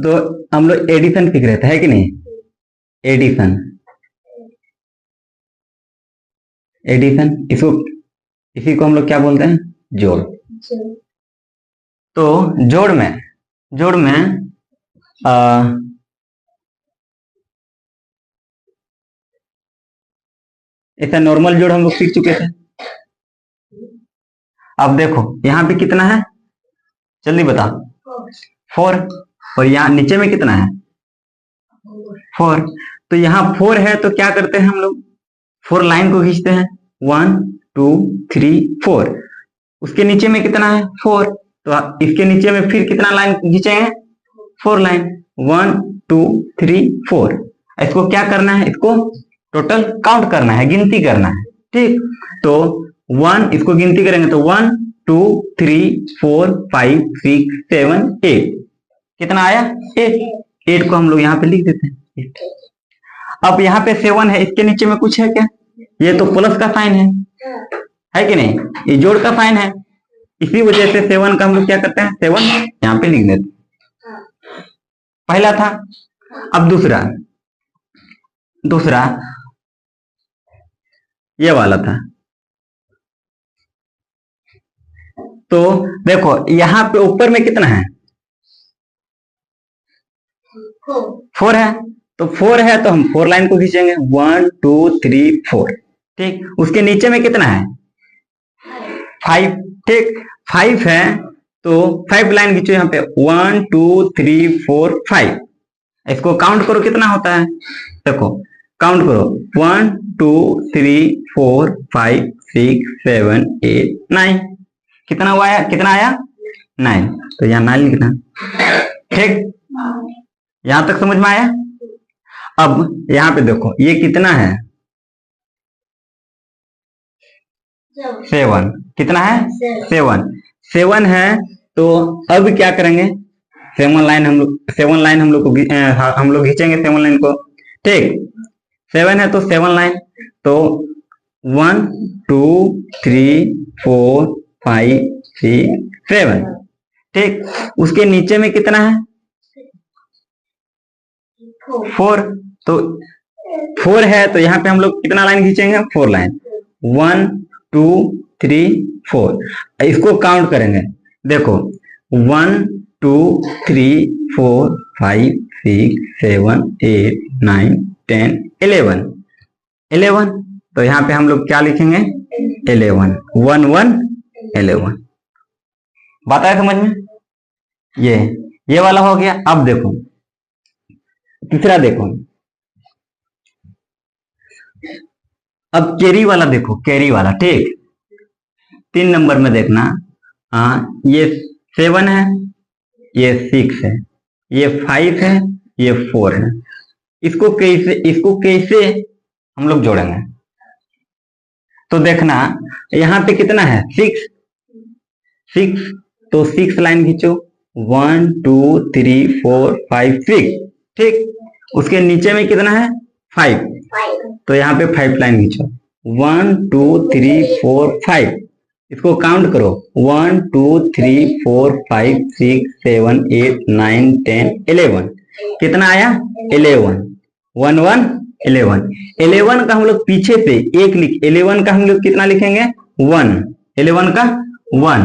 तो हम लोग एडिशन सीख रहे थे, है कि नहीं? एडिशन, एडिशन इसको, इसी को हम लोग क्या बोलते हैं? जोड़। तो जोड़ में ऐसा नॉर्मल जोड़ हम लोग सीख चुके थे। अब देखो यहाँ पे कितना है, जल्दी बता। 4। और यहाँ नीचे में कितना है? 4। तो यहाँ 4 है तो क्या करते हैं हम लोग? 4 लाइन को खींचते हैं, 1 2 3 4। उसके नीचे में कितना है? 4। तो इसके नीचे में फिर कितना लाइन खींचेंगे? 4 लाइन, 1 2 3 4। इसको क्या करना है? इसको टोटल काउंट करना है, गिनती करना है, ठीक। तो 1 इसको गिनती करेंगे तो 1 2 3 4 5 6 7 8। कितना आया? 8 को हम लोग यहाँ पे लिख देते हैं 8। अब यहाँ पे 7 है, इसके नीचे में कुछ है क्या? ये तो प्लस का साइन है कि नहीं? ये जोड़ का साइन है, इसी वजह से 7 का हम लोग क्या करते हैं? 7 यहाँ पे लिख देते हैं। पहला था। अब दूसरा ये वाला था। तो देखो यहाँ पे ऊपर में कितना है? 4 है। तो 4 है तो हम 4 लाइन को खींचेंगे, 1 2 3 4, ठीक। उसके नीचे में कितना है? 5, ठीक। 5 है तो 5 लाइन खींचो यहाँ पे, 1 2 3 4 5। इसको काउंट करो कितना होता है, देखो काउंट करो, 1 2 3 4 5 6 7 8 9। कितना हुआ? कितना आया? 9। तो यहाँ 9 लिखना, ठीक। यहां तक समझ में आया? अब यहाँ पे देखो ये कितना है? 7। कितना है? 7 है। तो अब क्या करेंगे? 7 लाइन हम लोग को हम लोग खींचेंगे 7 लाइन को, ठीक। 7 है तो 7 लाइन, तो 1 2 3 4 5 6 7, ठीक। उसके नीचे में कितना है? 4। तो 4 है तो यहाँ पे हम लोग कितना लाइन खींचेंगे? 4 लाइन, 1 2 3 4। इसको काउंट करेंगे, देखो 1 2 3 4 5 6 7 8 9 10 11। तो यहाँ पे हम लोग क्या लिखेंगे? 11, 1 1 11। बात आया समझ में? ये वाला हो गया। अब देखो तीसरा, देखो अब कैरी वाला देखो, कैरी वाला, ठीक। 3 नंबर में देखना, ये 7 है, ये 6 है, ये 5 है, ये 4 है। इसको कैसे हम लोग जोड़ेंगे? तो देखना यहाँ पे कितना है? 6। तो 6 लाइन खींचो, 1 2 3 4 5 6, ठीक। उसके नीचे में कितना है? 5। तो यहाँ पे 5 लाइन खींचो, 1 2 3 4 5। इसको काउंट करो, 1 2 3 4 5 6 7 8 9 10 11। कितना आया? 11, 1 1 11। 11 का हम लोग पीछे से 11 का हम लोग कितना लिखेंगे? 1। 11 का 1,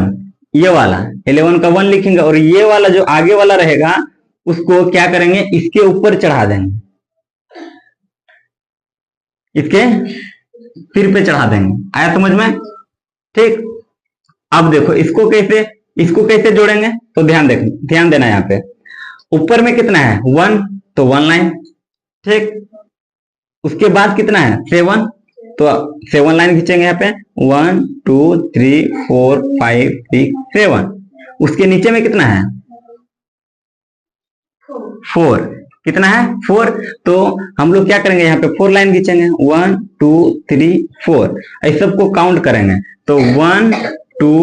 ये वाला 11 का 1 लिखेंगे, और ये वाला जो आगे वाला रहेगा उसको क्या करेंगे? इसके ऊपर चढ़ा देंगे, इसके सिर पे चढ़ा देंगे। आया समझ में? ठीक। अब देखो इसको कैसे जोड़ेंगे? तो ध्यान देना, यहाँ पे ऊपर में कितना है? 1, तो 1 लाइन, ठीक। उसके बाद कितना है? 7, तो 7 लाइन खींचेंगे यहाँ पे, 1 2 3 4 5 6 7। उसके नीचे में कितना है? 4। कितना है? 4। तो हम लोग क्या करेंगे? यहाँ पे 4 लाइन खींचेंगे, 1 2 3 4। इस सबको काउंट करेंगे, तो 1 2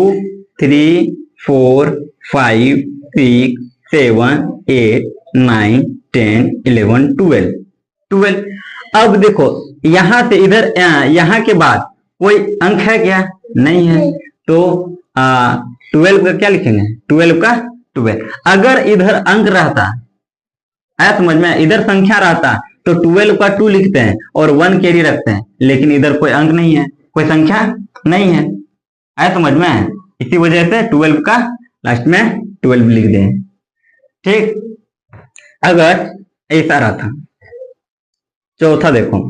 3 4 5 6 7 8 9 10 11 12। अब देखो यहां से इधर यहां के बाद कोई अंक है क्या? नहीं है। तो 12 का क्या लिखेंगे? 12 का 12। अगर इधर अंक रहता आया समझ में? इधर संख्या रहता तो 12 का 2 लिखते हैं और 1 कैरी रखते हैं, लेकिन इधर कोई अंक नहीं है, कोई संख्या नहीं है। आया समझ में? इसी वजह से 12 का लास्ट में 12 लिख दें। ठीक, अगर ऐसा रहता। चौथा देखो,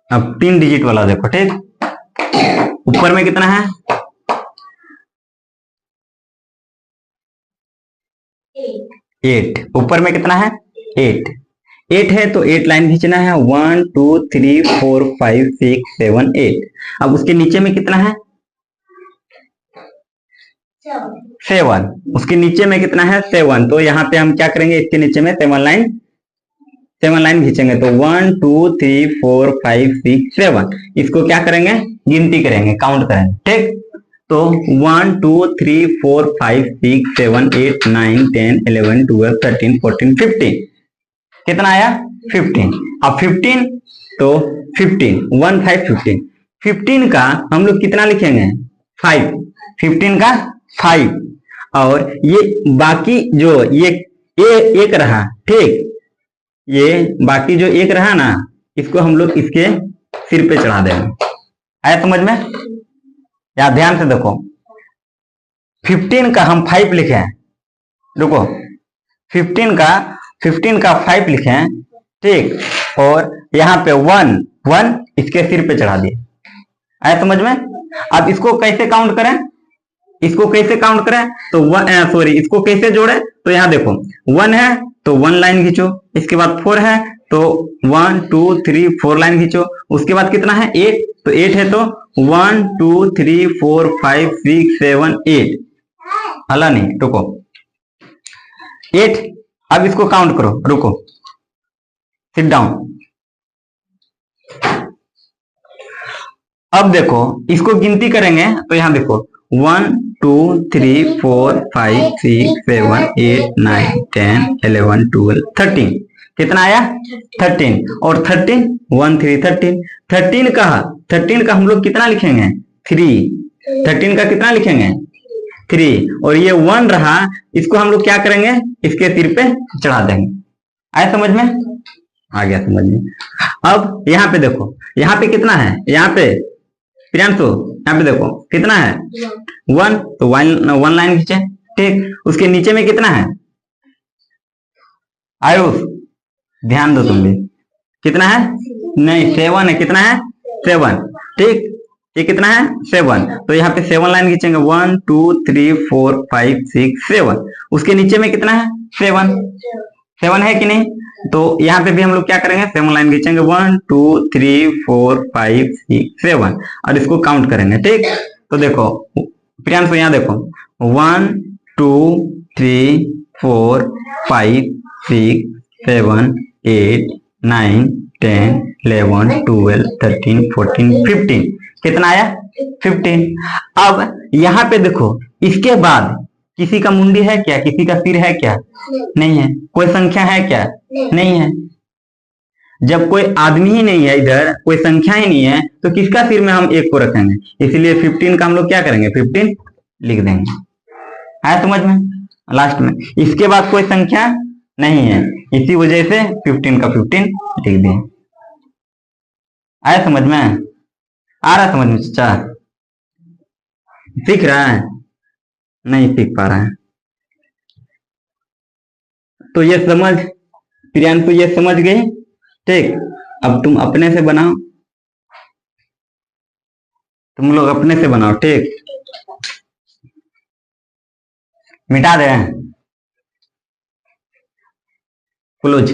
अब 3 डिजिट वाला देखो। ठीक, ऊपर में कितना है? 8। ऊपर में कितना है? 8। 8 है तो 8 लाइन खींचना है। 1 2 3 4 5 6 7 8। अब उसके नीचे में कितना है? 7। उसके नीचे में कितना है? 7। तो यहाँ पे हम क्या करेंगे? इसके नीचे में 7 लाइन खींचेंगे। तो 1 2 3 4 5 6 7। इसको क्या करेंगे? गिनती करेंगे, काउंट करेंगे। ठीक, तो 1 2 3 4 5 6 7 8 9 10 11 12 13 14 15। कितना आया? 15। अब 15 तो 15 1 5 15। 15 का हम लोग कितना लिखेंगे? 5। 15 का 5। और ये बाकी जो ये एक रहा, ठीक, ये बाकी जो एक रहा ना, इसको हम लोग इसके सिर पे चढ़ा देंगे। आया समझ में? या ध्यान से देखो, 15 का हम 5 लिखे हैं। देखो 15 का 5 लिखे हैं। ठीक, और यहाँ पे 1 इसके सिर पे चढ़ा दिए। आया समझ में? अब इसको कैसे काउंट करें? तो सॉरी, इसको कैसे जोड़े? तो यहाँ देखो 1 है तो 1 लाइन खींचो, इसके बाद 4 है तो 1 2 3 4 लाइन खींचो, उसके बाद कितना है? 8। तो 8 है तो 1 2 3 4 5 6 7 8। हला नहीं, रुको, 8। अब इसको काउंट करो, रुको, सिट डाउन। अब देखो इसको गिनती करेंगे तो यहाँ देखो 1 2 3 4 5 6 7 8 9 10 11 12 13। कितना आया? 13। और 13 1 3 13। 13 का हम लोग कितना लिखेंगे? 3। 13 का कितना लिखेंगे? 3। और ये 1 रहा, इसको हम लोग क्या करेंगे? इसके सिर पे चढ़ा देंगे। आया समझ में? आ गया समझ में। अब यहाँ पे देखो, यहाँ पे कितना है? यहाँ पे प्रियांशु, यहाँ पे देखो कितना है? 1। तो 1 लाइन खींचे। ठीक, उसके नीचे में कितना है? आयुष, ध्यान दो तुम भी। कितना है? नहीं, 7 है। कितना है? 7। ठीक, ये कितना है? 7। तो यहाँ पे 7 लाइन खींचेंगे। 1 2 3 4 5 6 7। उसके नीचे में कितना है? 7 है कि नहीं? तो यहाँ पे भी हम लोग क्या करेंगे? 7 लाइन खींचेंगे। 1 2 3 4 5 6 7 और इसको काउंट करेंगे। ठीक, तो देखो प्रियांशु, यहाँ देखो 1 2 3 4 5 6 7 8 9 10 11 12 13 14 15। कितना आया? 15। अब यहाँ पे देखो, इसके बाद किसी का मुंडी है क्या? किसी का सिर है क्या? नहीं है। कोई संख्या है क्या? नहीं है। जब कोई आदमी ही नहीं है, इधर कोई संख्या ही नहीं है, तो किसका सिर में हम 1 को रखेंगे? इसलिए 15 का हम लोग क्या करेंगे? 15 लिख देंगे। आया समझ में? लास्ट में इसके बाद कोई संख्या नहीं है, इसी वजह से 15 का 15 लिख दें। आया समझ में? आ रहा समझ में चाचा? सीख रहा है? नहीं सीख पा रहा है तो ये समझ, प्रियांशु ये समझ गई। ठीक, अब तुम अपने से बनाओ, तुम लोग अपने से बनाओ। ठीक, मिटा दे क्लोज।